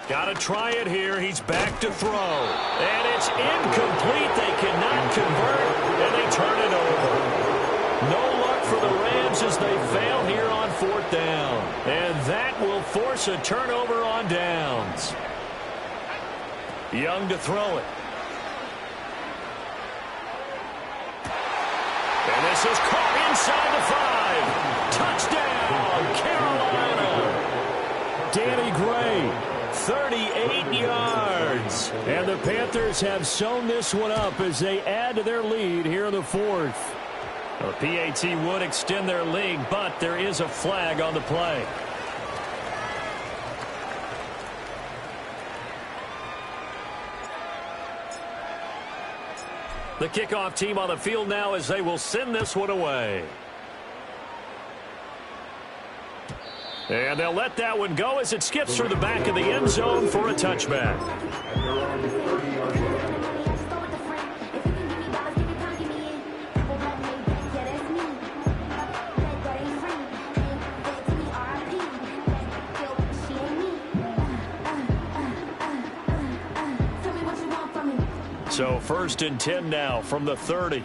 Got to try it here. He's back to throw. And it's incomplete. They cannot convert, and they turn it over. No luck for the Rams as they fail here on 4th down. And that will force a turnover on downs. Young to throw it. And this is caught inside the 5. Touchdown, Carolina. Danny Gray, 38 yards. and the Panthers have sewn this one up as they add to their lead here in the 4th. The PAT would extend their lead, but there is a flag on the play. The kickoff team on the field now as they will send this one away. And they'll let that one go as it skips through the back of the end zone for a touchback. So 1st and 10 now from the 30.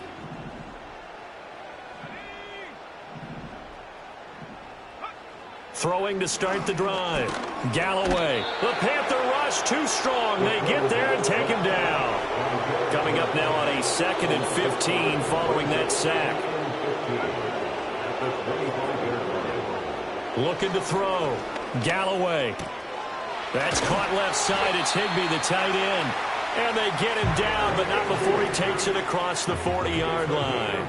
Throwing to start the drive. Galloway. The Panther rush too strong. They get there and take him down. Coming up now on a 2nd and 15 following that sack. Looking to throw. Galloway. That's caught left side. It's Higbee, the tight end. And they get him down, but not before he takes it across the 40-yard line.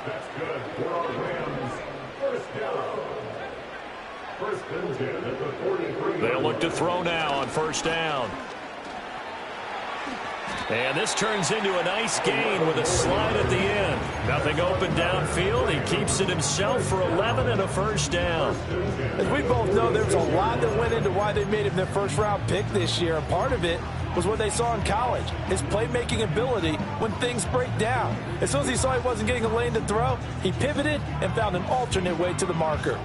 That's good for our Rams. First down. First and 10 at the 43. They'll look to throw now on first down. And this turns into a nice gain with a slide at the end. Nothing open downfield. He keeps it himself for 11 and a first down. As we both know, there was a lot that went into why they made him their first-round pick this year. And part of it was what they saw in college, his playmaking ability when things break down. As soon as he saw he wasn't getting a lane to throw, he pivoted and found an alternate way to the marker.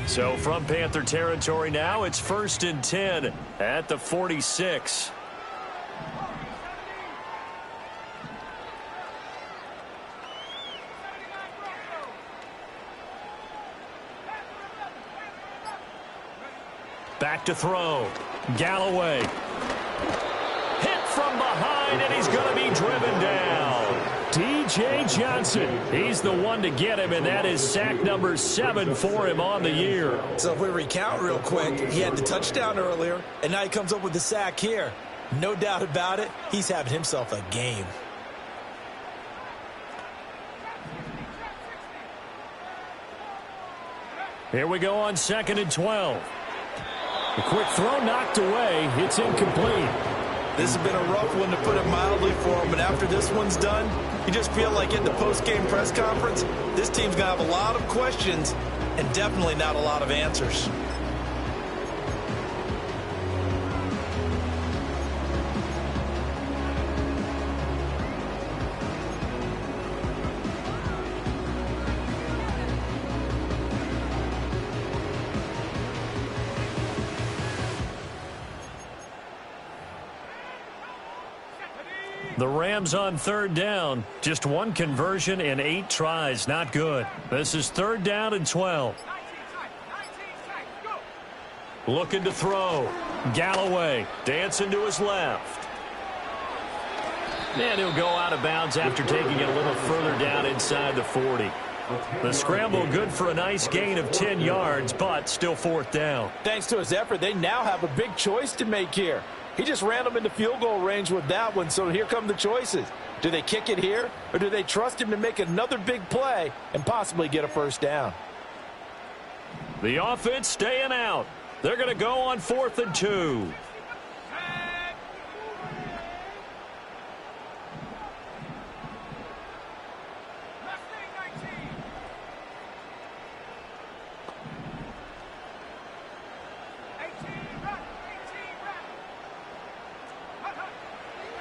So from Panther territory now, it's first and 10 at the 46. Back to throw. Galloway. Hit from behind, and he's going to be driven down. D.J. Johnson, he's the one to get him, and that is sack number 7 for him on the year. So if we recount real quick, he had the touchdown earlier, and now he comes up with the sack here. No doubt about it, he's having himself a game. Here we go on 2nd and 12. A quick throw knocked away. It's incomplete. This has been a rough one, to put it mildly, for him, but after this one's done, you just feel like at the post-game press conference, this team's going to have a lot of questions and definitely not a lot of answers. The Rams on 3rd down. Just one conversion in 8 tries. Not good. This is 3rd down and 12. Looking to throw. Galloway dancing to his left. And he'll go out of bounds after taking it a little further down inside the 40. The scramble good for a nice gain of 10 yards, but still 4th down. Thanks to his effort, they now have a big choice to make here. He just ran them into field goal range with that one, so here come the choices. Do they kick it here, or do they trust him to make another big play and possibly get a first down? The offense staying out. They're going to go on 4th and 2.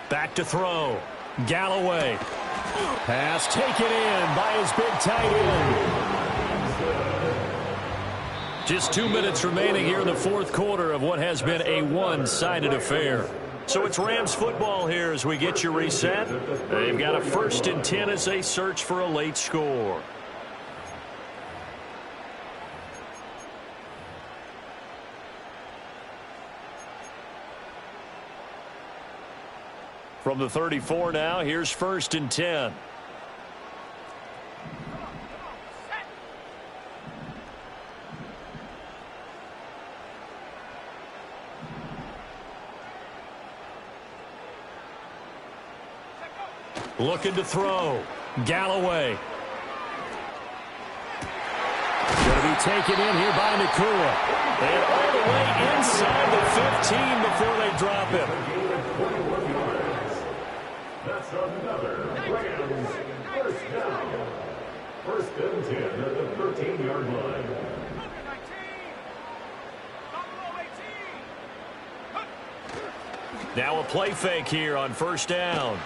Back to throw. Galloway. Pass taken in by his big tight end. Just 2 minutes remaining here in the 4th quarter of what has been a one-sided affair. So it's Rams football here as we get you reset. They've got a 1st and 10 as they search for a late score. From the 34 now, here's 1st and 10. Looking to throw. Galloway. Going to be taken in here by Nakua. And all the way inside the 15 before they drop him. That's another Rams first down. 1st and 10 at the 13-yard line. Now a play fake here on 1st down.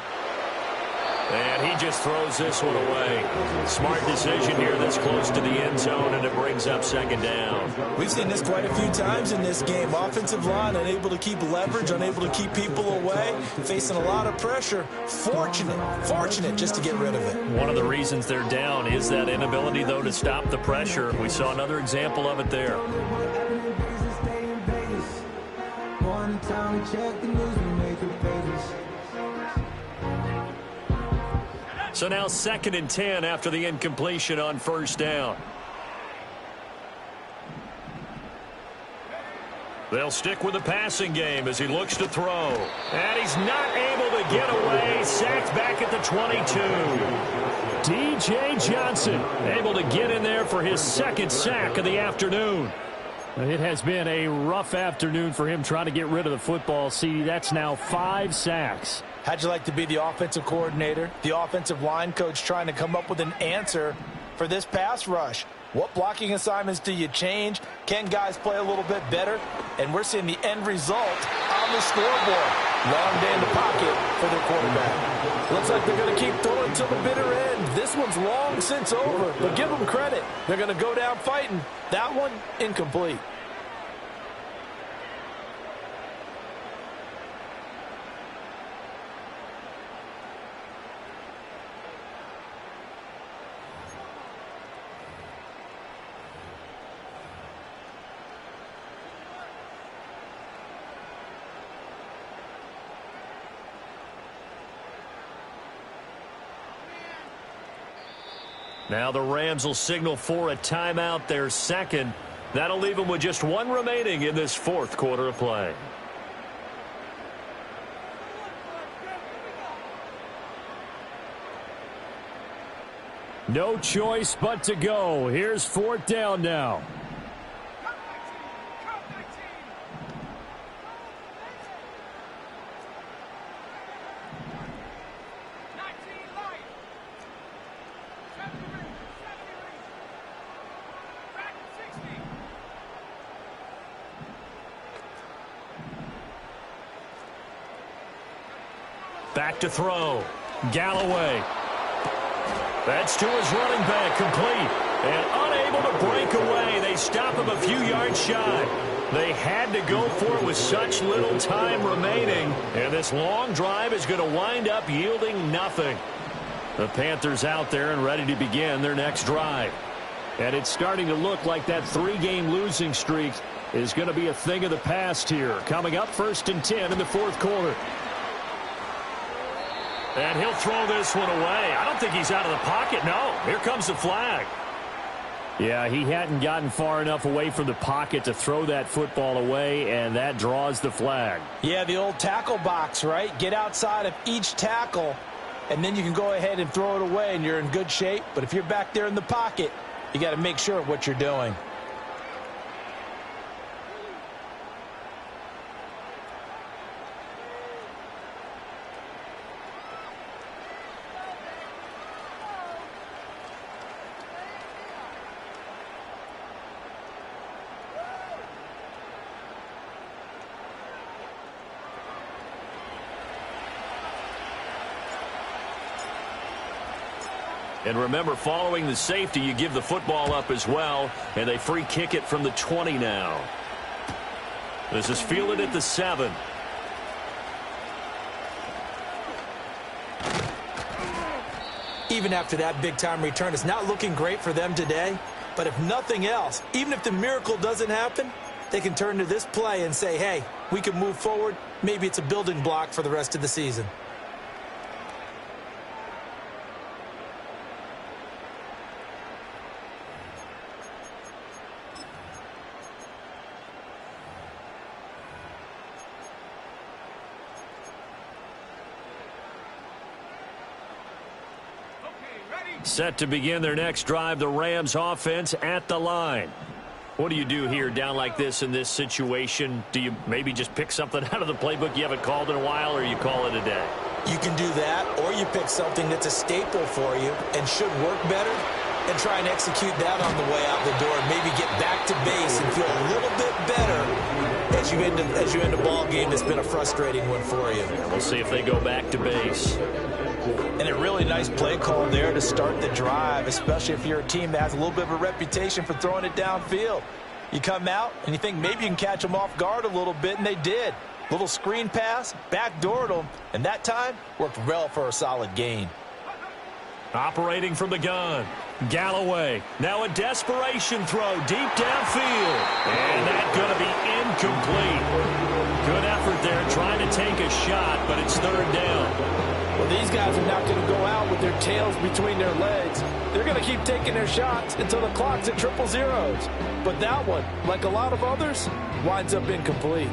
And he just throws this one away. Smart decision here that's close to the end zone, and it brings up 2nd down. We've seen this quite a few times in this game. Offensive line unable to keep leverage, unable to keep people away, facing a lot of pressure. Fortunate just to get rid of it. One of the reasons they're down is that inability, though, to stop the pressure. We saw another example of it there. So now 2nd and 10 after the incompletion on 1st down. They'll stick with the passing game as he looks to throw. And he's not able to get away. Sacked back at the 22. D.J. Johnson able to get in there for his second sack of the afternoon. It has been a rough afternoon for him trying to get rid of the football. See, that's now 5 sacks. How'd you like to be the offensive coordinator, the offensive line coach trying to come up with an answer for this pass rush? What blocking assignments do you change? Can guys play a little bit better? And we're seeing the end result on the scoreboard. Long day in the pocket for their quarterback. Looks like they're going to keep throwing till the bitter end. This one's long since over, but give them credit. They're going to go down fighting. That one, incomplete. Now the Rams will signal for a timeout, their second. That'll leave them with just 1 remaining in this 4th quarter of play. No choice but to go. Here's 4th down now. Back to throw. Galloway. That's to his running back, complete. And unable to break away. They stop him a few yards shy. They had to go for it with such little time remaining. And this long drive is going to wind up yielding nothing. The Panthers out there and ready to begin their next drive. And it's starting to look like that 3-game losing streak is going to be a thing of the past here. Coming up 1st and 10 in the 4th quarter. And he'll throw this one away. I don't think he's out of the pocket. No, here comes the flag. Yeah, he hadn't gotten far enough away from the pocket to throw that football away, and that draws the flag. Yeah, the old tackle box, right? Get outside of each tackle, and then you can go ahead and throw it away, and you're in good shape. But if you're back there in the pocket, you got to make sure of what you're doing. And remember, following the safety, you give the football up as well, and they free kick it from the 20 now. This is fielded at the 7. Even after that big-time return, it's not looking great for them today. But if nothing else, even if the miracle doesn't happen, they can turn to this play and say, hey, we can move forward. Maybe it's a building block for the rest of the season. Set to begin their next drive, the Rams offense at the line. What do you do here down like this in this situation? Do you maybe just pick something out of the playbook you haven't called in a while, or you call it a day? You can do that, or you pick something that's a staple for you and should work better and try and execute that on the way out the door and maybe get back to base and feel a little bit better as you end a ball game that's been a frustrating one for you. Yeah, we'll see if they go back to base. And a really nice play call there to start the drive, especially if you're a team that has a little bit of a reputation for throwing it downfield. You come out and you think maybe you can catch them off guard a little bit, and they did. Little screen pass, backdoored them, and that time worked well for a solid gain. Operating from the gun, Galloway. Now a desperation throw deep downfield. And that's going to be incomplete. Good effort there trying to take a shot, but it's 3rd down. Well, these guys are not going to go out with their tails between their legs. They're going to keep taking their shots until the clock's at 000. But that one, like a lot of others, winds up incomplete.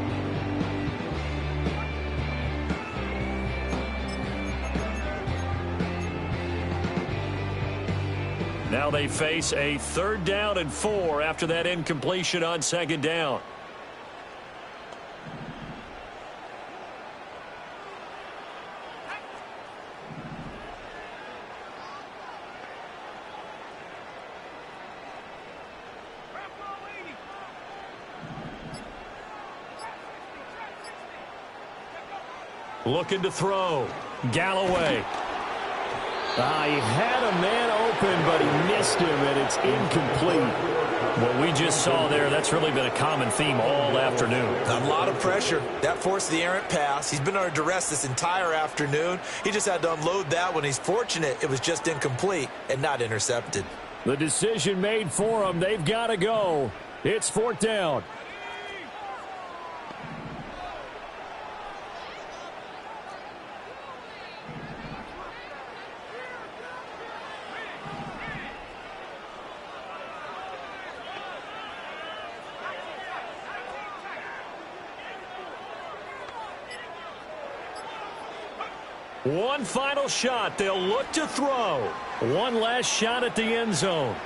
Now they face a 3rd down and 4 after that incompletion on 2nd down. Looking to throw. Galloway. He had a man open, but he missed him, and it's incomplete. What we just saw there, that's really been a common theme all afternoon. A lot of pressure. That forced the errant pass. He's been under duress this entire afternoon. He just had to unload that one. He's fortunate it was just incomplete and not intercepted. The decision made for him. They've got to go. It's 4th down. One final shot. They'll look to throw. One last shot at the end zone.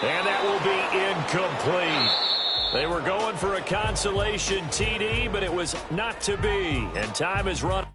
And that will be incomplete. They were going for a consolation TD, but it was not to be. And time is running.